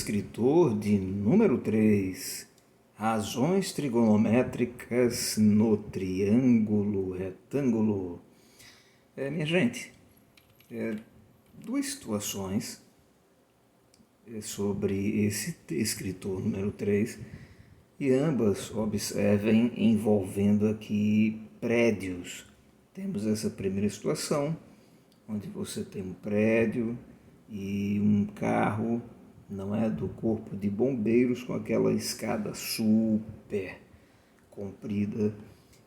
descritor de número 3, razões trigonométricas no triângulo retângulo. Minha gente, duas situações sobre esse descritor número 3 e ambas, observem, envolvendo aqui prédios. Temos essa primeira situação, onde você tem um prédio e um carro, não é, do corpo de bombeiros com aquela escada super comprida.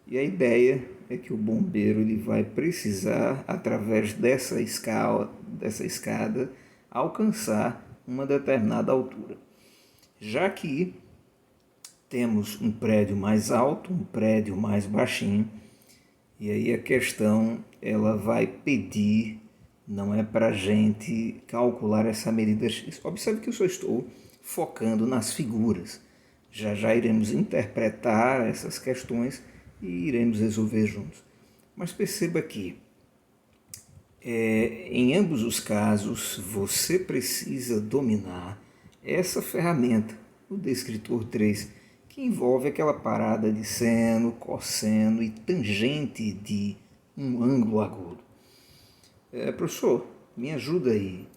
E a ideia é que o bombeiro ele vai precisar, através dessa escada, alcançar uma determinada altura. Já que temos um prédio mais alto, um prédio mais baixinho, e aí a questão ela vai pedir, não é, para a gente calcular essa medida X. Observe que eu só estou focando nas figuras. Já já iremos interpretar essas questões e iremos resolver juntos. Mas perceba que em ambos os casos você precisa dominar essa ferramenta, o descritor 3, que envolve aquela parada de seno, cosseno e tangente de um ângulo agudo. Professor, me ajuda aí.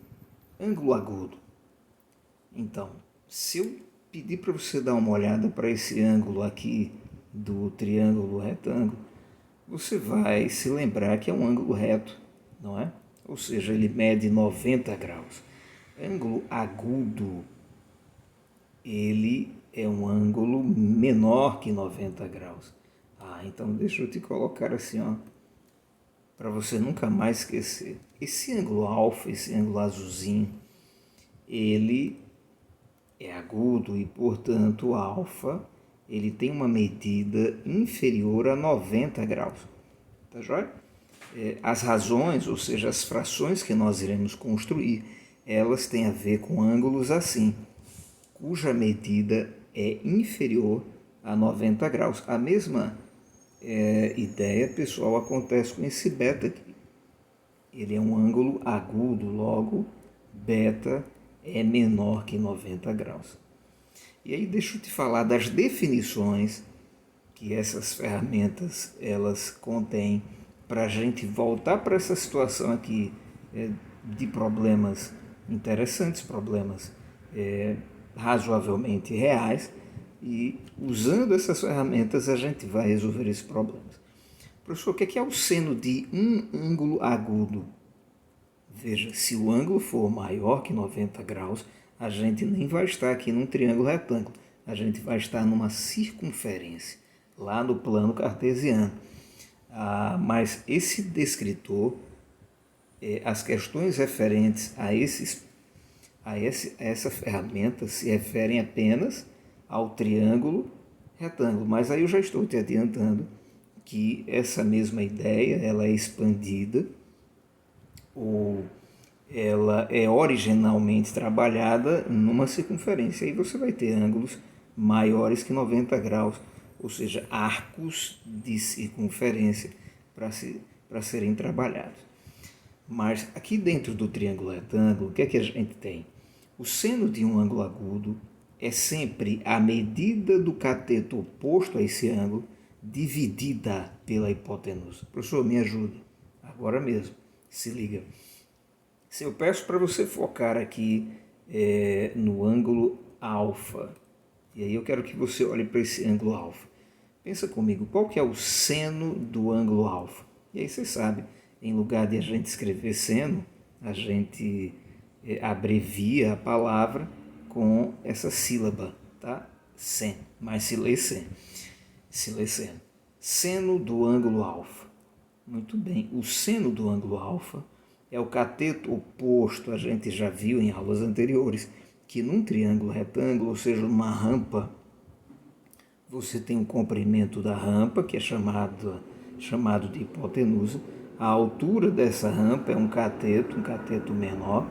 Ângulo agudo. Então, se eu pedir para você dar uma olhada para esse ângulo aqui do triângulo retângulo, você vai se lembrar que é um ângulo reto, não é? Ou seja, ele mede 90 graus. Ângulo agudo, ele é um ângulo menor que 90 graus. Então deixa eu te colocar assim, ó, para você nunca mais esquecer. Esse ângulo alfa, esse ângulo azulzinho, ele é agudo e, portanto, alfa, ele tem uma medida inferior a 90 graus. Tá joia? As razões, ou seja, as frações que nós iremos construir, elas têm a ver com ângulos assim, cuja medida é inferior a 90 graus. A mesma ideia, pessoal, acontece com esse beta aqui. Ele é um ângulo agudo, logo, beta é menor que 90 graus. E aí deixa eu te falar das definições que essas ferramentas elas contêm para a gente voltar para essa situação aqui de problemas interessantes, problemas razoavelmente reais, e usando essas ferramentas a gente vai resolver esses problemas. Professor, o que é o seno de um ângulo agudo? Veja, se o ângulo for maior que 90 graus, a gente nem vai estar aqui num triângulo retângulo, a gente vai estar numa circunferência, lá no plano cartesiano. Mas esse descritor, as questões referentes a essa ferramenta se referem apenas ao triângulo retângulo. Mas aí eu já estou te adiantando que essa mesma ideia ela é expandida, ou ela é originalmente trabalhada numa circunferência. Aí você vai ter ângulos maiores que 90 graus, ou seja, arcos de circunferência para serem trabalhados. Mas aqui dentro do triângulo retângulo, o que é que a gente tem? O seno de um ângulo agudo é sempre a medida do cateto oposto a esse ângulo dividida pela hipotenusa. Professor, me ajuda. Agora mesmo, se liga. Se eu peço para você focar aqui no ângulo alfa, e aí eu quero que você olhe para esse ângulo alfa. Pensa comigo, qual que é o seno do ângulo alfa? E aí você sabe, em lugar de a gente escrever seno, a gente abrevia a palavra com essa sílaba, tá? Sen, mas se lê sen. Se lê seno. Seno do ângulo alfa. Muito bem, o seno do ângulo alfa é o cateto oposto, a gente já viu em aulas anteriores, que num triângulo retângulo, ou seja, numa rampa, você tem um comprimento da rampa, que é chamado de hipotenusa. A altura dessa rampa é um cateto menor,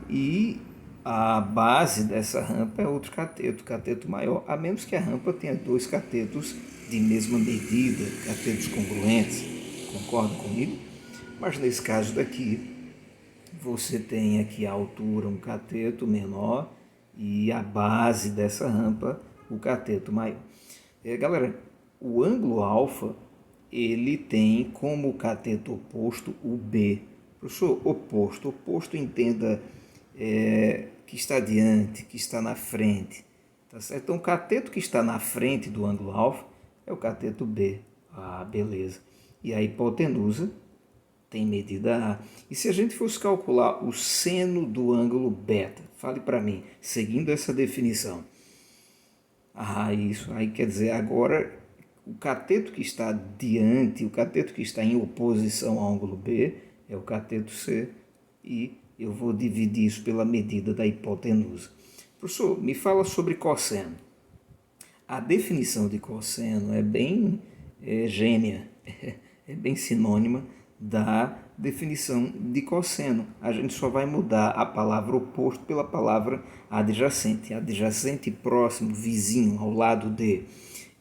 e a base dessa rampa é outro cateto maior, a menos que a rampa tenha dois catetos de mesma medida, catetos congruentes. Concordam comigo? Mas nesse caso daqui, você tem aqui a altura, um cateto menor, e a base dessa rampa, o cateto maior. Galera, o ângulo alfa, ele tem como cateto oposto o B. Professor, oposto. Oposto entenda que está diante, que está na frente. Tá certo? Então, o cateto que está na frente do ângulo alfa é o cateto B. Ah, beleza. E a hipotenusa tem medida A. E se a gente fosse calcular o seno do ângulo beta? Fale para mim, seguindo essa definição. Ah, isso. Aí quer dizer, agora o cateto que está diante, o cateto que está em oposição ao ângulo B é o cateto C. E eu vou dividir isso pela medida da hipotenusa. Professor, me fala sobre cosseno. A definição de cosseno é bem gênia, é bem sinônima da definição de cosseno. A gente só vai mudar a palavra oposto pela palavra adjacente. Adjacente, próximo, vizinho, ao lado de.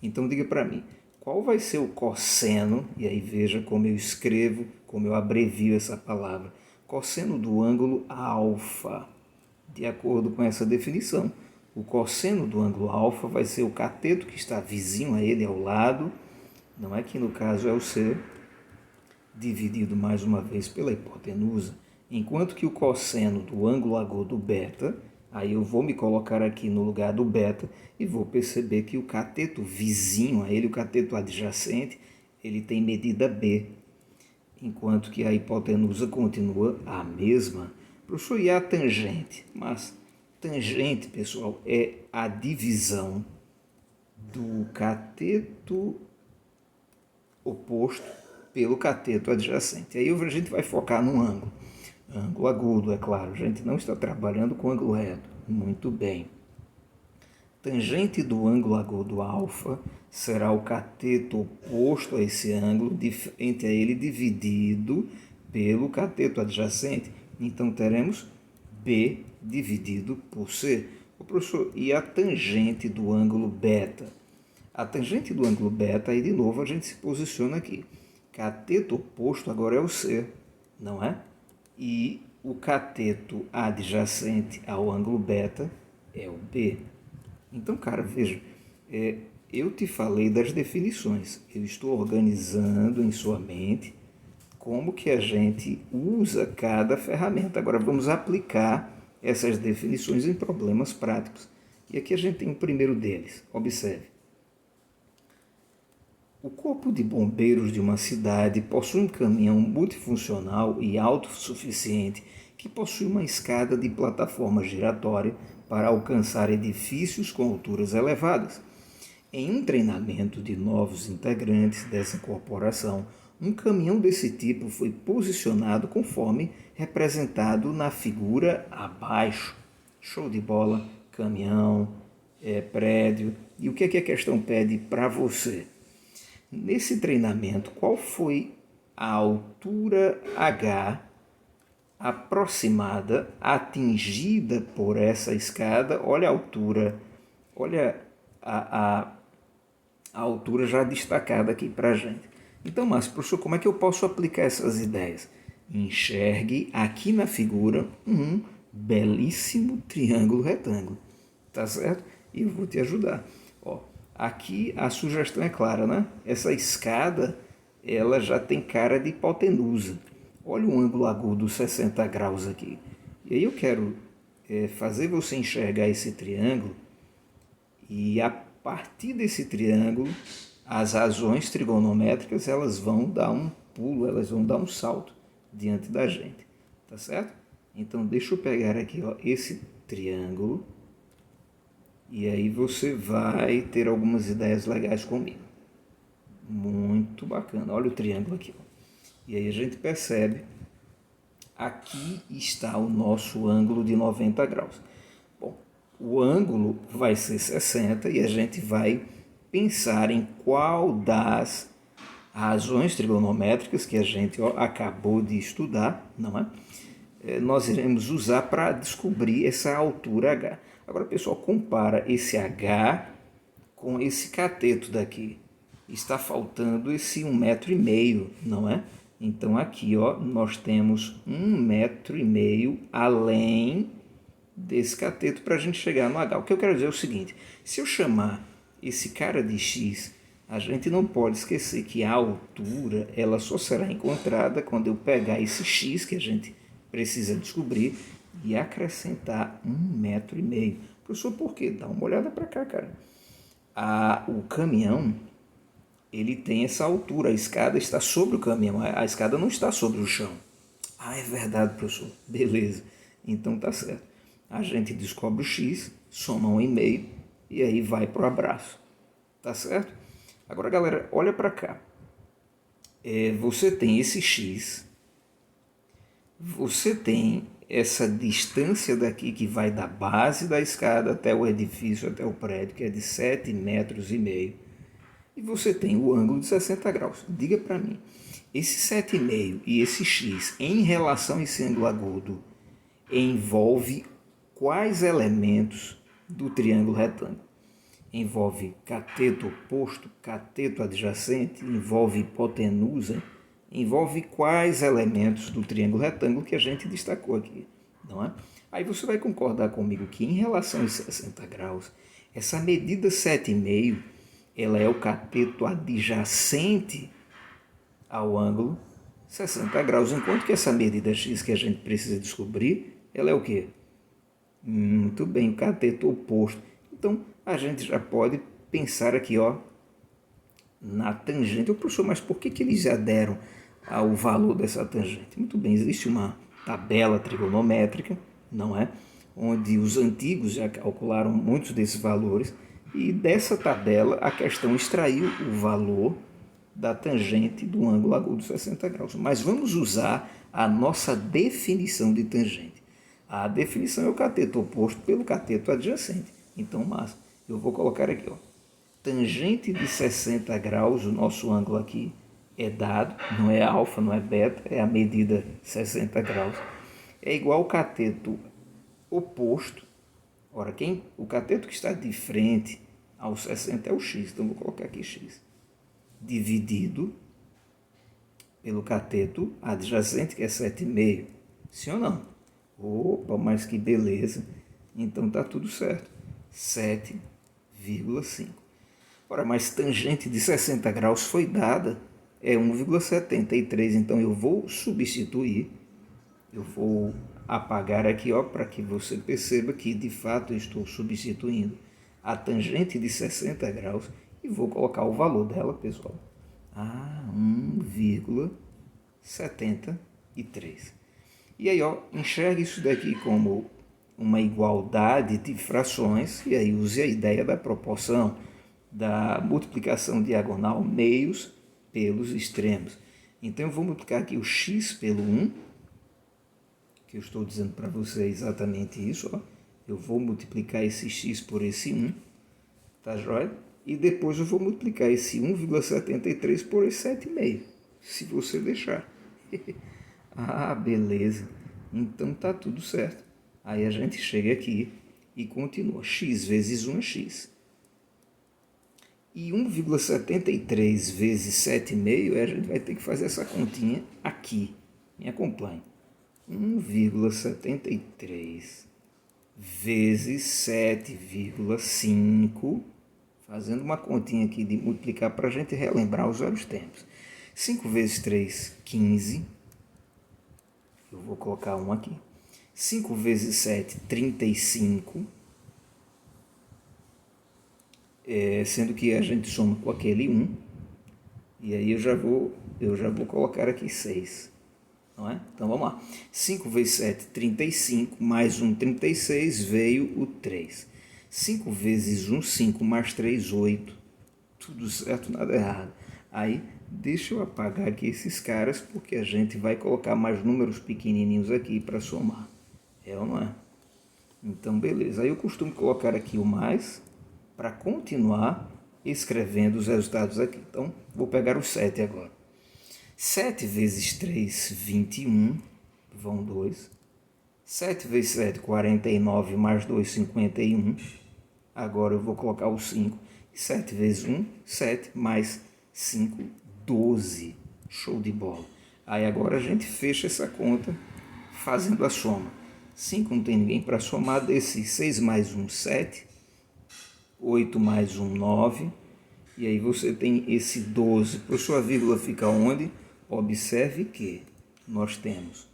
Então diga para mim, qual vai ser o cosseno? E aí veja como eu escrevo, como eu abrevio essa palavra. Cosseno do ângulo alfa. De acordo com essa definição, o cosseno do ângulo alfa vai ser o cateto que está vizinho a ele, ao lado, não é que no caso é o C, dividido mais uma vez pela hipotenusa, enquanto que o cosseno do ângulo agudo beta, aí eu vou me colocar aqui no lugar do beta e vou perceber que o cateto vizinho a ele, o cateto adjacente, ele tem medida B, enquanto que a hipotenusa continua a mesma. Professor, e a tangente? Mas tangente, pessoal, é a divisão do cateto oposto pelo cateto adjacente. Aí a gente vai focar num ângulo. Ângulo agudo, é claro. A gente não está trabalhando com ângulo reto. Muito bem. Tangente do ângulo agudo alfa será o cateto oposto a esse ângulo, entre ele dividido pelo cateto adjacente. Então, teremos B dividido por C. O professor, e a tangente do ângulo beta? A tangente do ângulo beta, aí de novo a gente se posiciona aqui. Cateto oposto agora é o C, não é? E o cateto adjacente ao ângulo beta é o B. Então, cara, veja, eu te falei das definições. Eu estou organizando em sua mente como que a gente usa cada ferramenta. Agora vamos aplicar essas definições em problemas práticos. E aqui a gente tem o primeiro deles. Observe. O corpo de bombeiros de uma cidade possui um caminhão multifuncional e autossuficiente que possui uma escada de plataforma giratória para alcançar edifícios com alturas elevadas. Em um treinamento de novos integrantes dessa corporação, um caminhão desse tipo foi posicionado conforme representado na figura abaixo. Show de bola, caminhão, prédio. E o que é que a questão pede para você? Nesse treinamento, qual foi a altura H aproximada, atingida por essa escada? Olha a altura, olha a altura já destacada aqui para a gente. Então, Márcio, professor, como é que eu posso aplicar essas ideias? Enxergue aqui na figura um belíssimo triângulo retângulo, tá certo? E eu vou te ajudar. Ó, aqui a sugestão é clara, né? Essa escada, ela já tem cara de hipotenusa. Olha o ângulo agudo 60 graus aqui. E aí eu quero fazer você enxergar esse triângulo e a partir desse triângulo, as razões trigonométricas elas vão dar um pulo, elas vão dar um salto diante da gente, tá certo? Então deixa eu pegar aqui esse triângulo e aí você vai ter algumas ideias legais comigo. Muito bacana, olha o triângulo aqui. E aí a gente percebe, aqui está o nosso ângulo de 90 graus. Bom, o ângulo vai ser 60 e a gente vai pensar em qual das razões trigonométricas que a gente acabou de estudar, não é? Nós iremos usar para descobrir essa altura H. Agora, pessoal, compara esse H com esse cateto daqui. Está faltando esse 1,5 m, não é? Então, aqui nós temos 1,5 m além desse cateto para a gente chegar no H. O que eu quero dizer é o seguinte, se eu chamar esse cara de x, a gente não pode esquecer que a altura ela só será encontrada quando eu pegar esse x que a gente precisa descobrir e acrescentar 1,5 metro. Professor, por quê? Dá uma olhada para cá, cara. O caminhão, ele tem essa altura, a escada está sobre o caminhão, a escada não está sobre o chão. Ah, é verdade, professor. Beleza. Então tá certo. A gente descobre o x, soma 1,5 e aí vai pro abraço. Tá certo? Agora, galera, olha para cá. Você tem esse x, você tem essa distância daqui que vai da base da escada até o edifício, até o prédio, que é de 7,5 metros. E você tem o ângulo de 60 graus. Diga para mim, esse 7,5 e esse x em relação a esse ângulo agudo envolve quais elementos do triângulo retângulo? Envolve cateto oposto, cateto adjacente, envolve hipotenusa, envolve quais elementos do triângulo retângulo que a gente destacou aqui, não é? Aí você vai concordar comigo que em relação aos 60 graus, essa medida 7,5, ela é o cateto adjacente ao ângulo 60 graus, enquanto que essa medida x que a gente precisa descobrir, ela é o quê? Muito bem, o cateto oposto. Então, a gente já pode pensar aqui, ó, na tangente. Professor, mas por que eles já deram ao valor dessa tangente? Muito bem, existe uma tabela trigonométrica, não é? Onde os antigos já calcularam muitos desses valores e dessa tabela a questão extraiu o valor da tangente do ângulo agudo 60 graus. Mas vamos usar a nossa definição de tangente. A definição é o cateto oposto pelo cateto adjacente. Então, mas eu vou colocar aqui, ó, tangente de 60 graus, o nosso ângulo aqui é dado, não é alfa, não é beta, é a medida 60 graus, é igual ao cateto oposto. Ora, o cateto que está de frente ao 60 é o x, então vou colocar aqui x, dividido pelo cateto adjacente, que é 7,5. Sim ou não? Opa, mas que beleza! Então tá tudo certo. 7,5. Ora, mas tangente de 60 graus foi dada, é 1,73. Então eu vou substituir, eu vou apagar aqui, ó, para que você perceba que de fato eu estou substituindo a tangente de 60 graus e vou colocar o valor dela, pessoal. 1,73. E aí, ó, enxergue isso daqui como uma igualdade de frações, e aí use a ideia da proporção, da multiplicação diagonal, meios pelos extremos. Então eu vou multiplicar aqui o x pelo 1, que eu estou dizendo para você exatamente isso, ó. Eu vou multiplicar esse x por esse 1, tá joia? E depois eu vou multiplicar esse 1,73 por esse 7,5, se você deixar. Beleza. Então tá tudo certo. Aí a gente chega aqui e continua. X vezes 1 é x. E 1,73 vezes 7,5, a gente vai ter que fazer essa continha aqui. Me acompanhe. 1,73 vezes 7,5, fazendo uma continha aqui de multiplicar para a gente relembrar os velhos tempos. 5 vezes 3, 15. Eu vou colocar 1 aqui. 5 vezes 7, 35. Sendo que a gente soma com aquele 1. E aí eu já vou colocar aqui 6. Não é? Então vamos lá. 5 vezes 7, 35. Mais 1, 36. Veio o 3. 5 vezes 1, 5. Mais 3, 8. Tudo certo, nada errado. Aí, deixa eu apagar aqui esses caras, porque a gente vai colocar mais números pequenininhos aqui para somar. É ou não é? Então, beleza. Aí eu costumo colocar aqui o mais para continuar escrevendo os resultados aqui. Então, vou pegar o 7 agora. 7 vezes 3, 21. Vão 2. 7 vezes 7, 49. Mais 2, 51. Agora eu vou colocar o 5. 7 vezes 1, 7. Mais 5, 12. Show de bola. Aí agora a gente fecha essa conta fazendo a soma. 5 não tem ninguém para somar, desse 6 mais 1, 7, 8 mais 1, 9, e aí você tem esse 12. Por sua vírgula fica onde? Observe que nós temos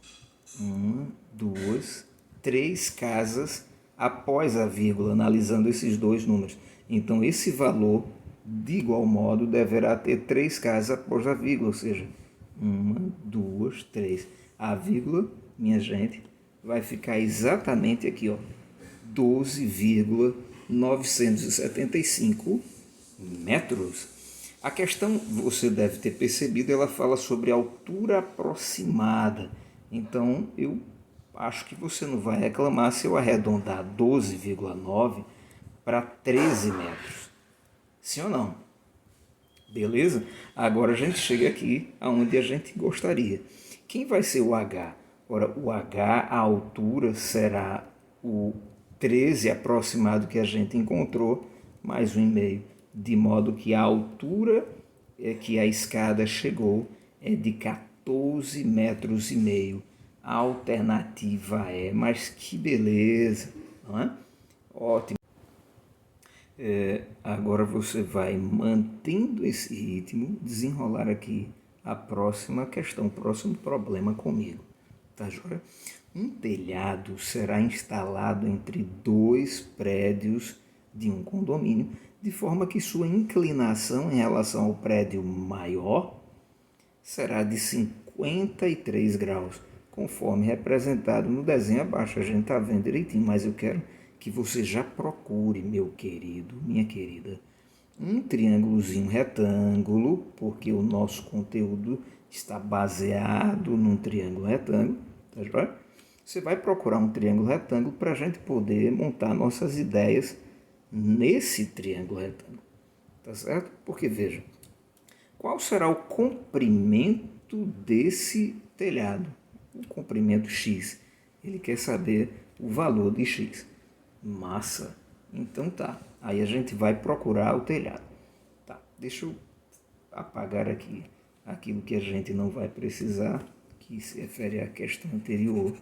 1, 2, 3 casas após a vírgula, analisando esses dois números. Então, esse valor, de igual modo, deverá ter 3 casas após a vírgula, ou seja, 1, 2, 3. A vírgula, minha gente, vai ficar exatamente aqui, ó, 12,975 metros. A questão, você deve ter percebido, ela fala sobre altura aproximada. Então, eu acho que você não vai reclamar se eu arredondar 12,9 para 13 metros. Sim ou não? Beleza? Agora a gente chega aqui aonde a gente gostaria. Quem vai ser o H? Ora, o H, a altura, será o 13 aproximado que a gente encontrou, mais 1,5, de modo que a altura que a escada chegou é de 14,5 metros. A alternativa é, mas que beleza, não é? Ótimo. Agora você vai mantendo esse ritmo, desenrolar aqui a próxima questão, o próximo problema comigo, tá joia? Um telhado será instalado entre 2 prédios de um condomínio, de forma que sua inclinação em relação ao prédio maior será de 53 graus, conforme representado no desenho abaixo. A gente está vendo direitinho, mas eu quero que você já procure, meu querido, minha querida, um triângulozinho retângulo, porque o nosso conteúdo está baseado num triângulo retângulo, tá joia? Você vai procurar um triângulo retângulo para a gente poder montar nossas ideias nesse triângulo retângulo, tá certo? Porque, veja, qual será o comprimento desse telhado? O comprimento X. Ele quer saber o valor de X. Massa. Então tá. Aí a gente vai procurar o telhado. Tá. Deixa eu apagar aqui aquilo que a gente não vai precisar, que se refere à questão anterior.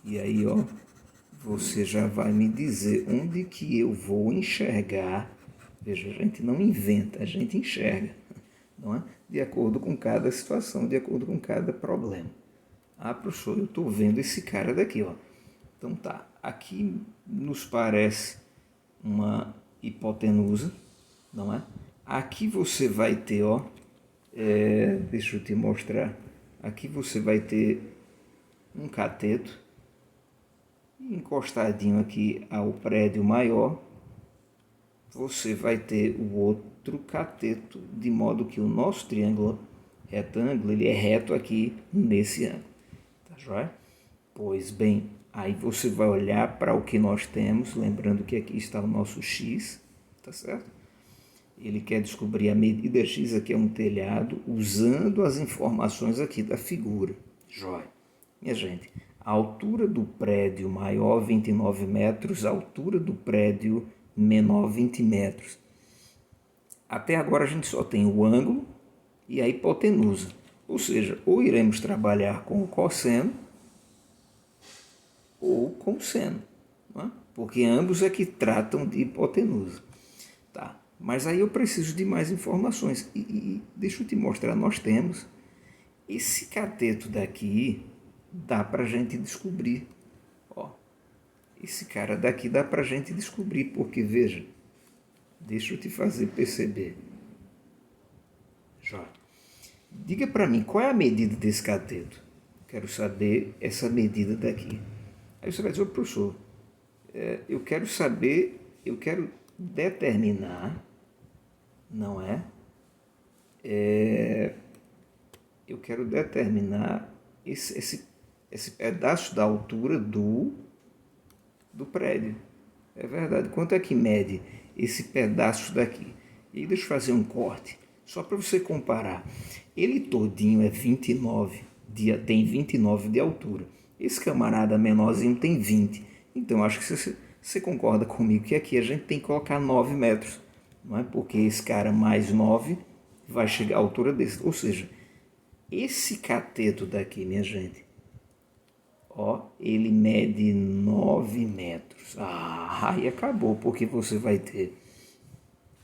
E aí, ó, você já vai me dizer onde que eu vou enxergar. Veja, a gente não inventa, a gente enxerga, não é? De acordo com cada situação, de acordo com cada problema. Ah, professor, eu estou vendo esse cara daqui, ó. Então tá, aqui nos parece uma hipotenusa, não é? Aqui você vai ter, ó, deixa eu te mostrar. Aqui você vai ter um cateto encostadinho aqui ao prédio maior. Você vai ter o outro cateto, de modo que o nosso triângulo retângulo ele é reto aqui nesse ângulo. Tá joia? Pois bem, aí você vai olhar para o que nós temos, lembrando que aqui está o nosso X, tá certo? Ele quer descobrir a medida X, aqui é um telhado, usando as informações aqui da figura. Joia. Minha gente, a altura do prédio maior, 29 metros, a altura do prédio menor, 20 metros. Até agora a gente só tem o ângulo e a hipotenusa. Ou seja, ou iremos trabalhar com o cosseno ou com o seno, não é? Porque ambos é que tratam de hipotenusa. Tá. Mas aí eu preciso de mais informações. E deixa eu te mostrar, nós temos esse cateto daqui, dá para a gente descobrir. Ó, esse cara daqui dá para a gente descobrir, porque veja, deixa eu te fazer perceber. Jó. Diga para mim, qual é a medida desse cateto? Quero saber essa medida daqui. Aí você vai dizer, professor, eu quero saber, eu quero determinar, não é? Eu quero determinar esse pedaço da altura do prédio. É verdade. Quanto é que mede esse pedaço daqui? E deixa eu fazer um corte, só para você comparar. Ele todinho é 29, tem 29 de altura. Esse camarada menorzinho tem 20. Então, acho que você concorda comigo que aqui a gente tem que colocar 9 metros. Não é? Porque esse cara mais 9 vai chegar à altura desse. Ou seja, esse cateto daqui, minha gente, Ó, ele mede 9 metros. Aí acabou, porque você vai ter,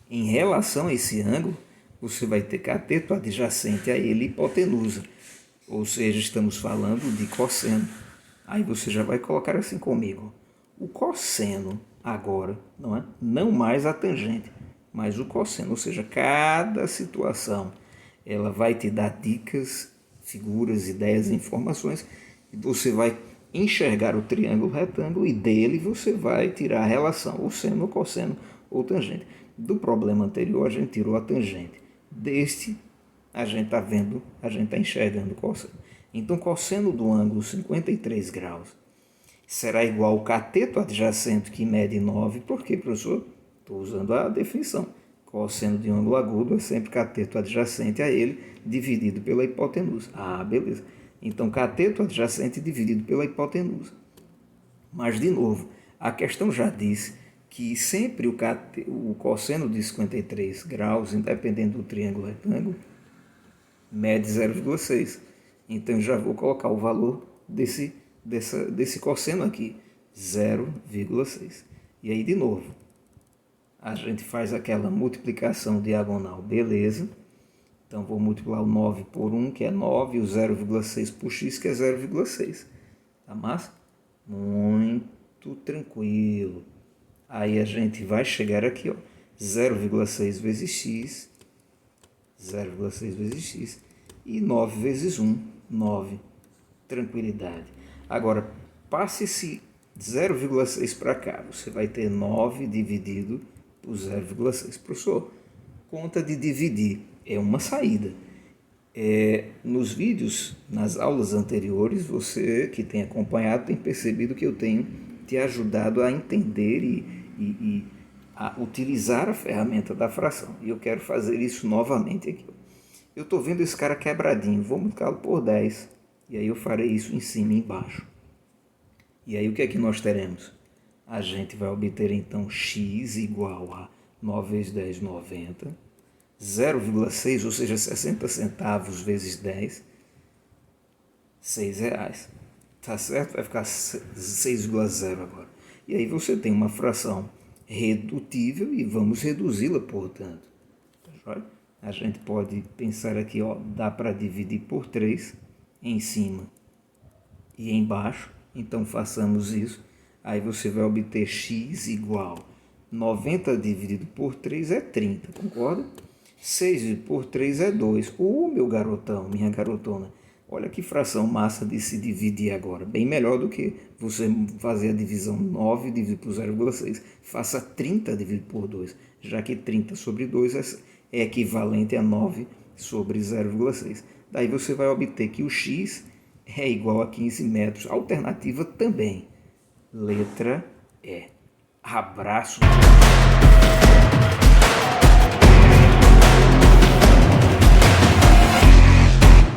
em relação a esse ângulo, você vai ter cateto adjacente a ele hipotenusa. Ou seja, estamos falando de cosseno. Aí você já vai colocar assim comigo. O cosseno agora, não é? Não mais a tangente, mas o cosseno. Ou seja, cada situação ela vai te dar dicas, figuras, ideias, informações. E você vai enxergar o triângulo retângulo e dele você vai tirar a relação, o seno, o cosseno ou tangente. Do problema anterior a gente tirou a tangente. Deste a gente está vendo, a gente está enxergando o cosseno. Então, cosseno do ângulo 53 graus será igual ao cateto adjacente, que mede 9. Por quê, professor? Estou usando a definição. Cosseno de um ângulo agudo é sempre cateto adjacente a ele, dividido pela hipotenusa. Beleza. Então, cateto adjacente dividido pela hipotenusa. Mas, de novo, a questão já disse que sempre o cosseno de 53 graus, independente do triângulo retângulo, mede 0,6. Então, já vou colocar o valor desse cosseno aqui, 0,6. E aí, de novo, a gente faz aquela multiplicação diagonal, beleza. Então, vou multiplicar o 9 por 1, que é 9, e o 0,6 por x, que é 0,6. Tá massa? Muito tranquilo. Aí a gente vai chegar aqui, ó, 0,6 vezes x, 0,6 vezes x, e 9 vezes 1, 9. Tranquilidade. Agora, passe esse 0,6 para cá. Você vai ter 9 dividido por 0,6. Professor, conta de dividir é uma saída. Nos vídeos, nas aulas anteriores, você que tem acompanhado tem percebido que eu tenho te ajudado a entender e a utilizar a ferramenta da fração. E eu quero fazer isso novamente aqui. Eu estou vendo esse cara quebradinho, vou multiplicá-lo por 10. E aí eu farei isso em cima e embaixo. E aí o que é que nós teremos? A gente vai obter então x igual a 9 vezes 10, 90. 0,6, ou seja, 60 centavos vezes 10, R$6. Tá certo? Vai ficar 6,0 agora. E aí você tem uma fração redutível e vamos reduzi-la, portanto. A gente pode pensar aqui, ó, dá para dividir por 3 em cima e embaixo. Então façamos isso. Aí você vai obter x igual 90 dividido por 3 é 30, concorda? 6 por 3 é 2. Meu garotão, minha garotona. Olha que fração massa de se dividir agora. Bem melhor do que você fazer a divisão 9 dividido por 0,6. Faça 30 dividido por 2, já que 30 sobre 2 é equivalente a 9 sobre 0,6. Daí você vai obter que o x é igual a 15 metros. Alternativa também. Letra E. Abraço.